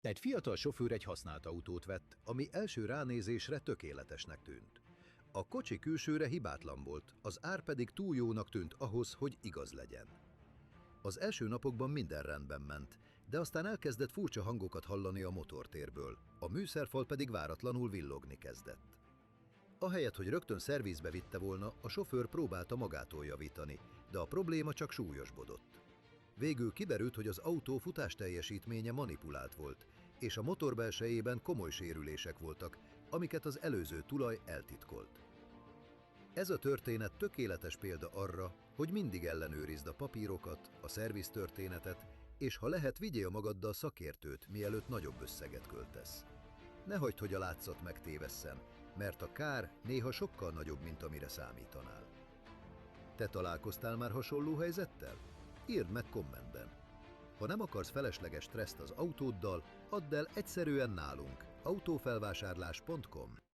Egy fiatal sofőr egy használt autót vett, ami első ránézésre tökéletesnek tűnt. A kocsi külsőre hibátlan volt, az ár pedig túl jónak tűnt ahhoz, hogy igaz legyen. Az első napokban minden rendben ment, de aztán elkezdett furcsa hangokat hallani a motortérből, a műszerfal pedig váratlanul villogni kezdett. Ahelyett, hogy rögtön szervizbe vitte volna, a sofőr próbálta magától javítani, de a probléma csak súlyosbodott. Végül kiderült, hogy az autó futásteljesítménye manipulált volt, és a motor belsejében komoly sérülések voltak, amiket az előző tulaj eltitkolt. Ez a történet tökéletes példa arra, hogy mindig ellenőrizd a papírokat, a szerviztörténetet, és ha lehet, vigyél magaddal szakértőt, mielőtt nagyobb összeget költesz. Ne hagyd, hogy a látszat megtévesszen, mert a kár néha sokkal nagyobb, mint amire számítanál. Te találkoztál már hasonló helyzettel? Írd meg kommentben. Ha nem akarsz felesleges stresszt az autóddal, add el egyszerűen nálunk. autófelvásárlás.com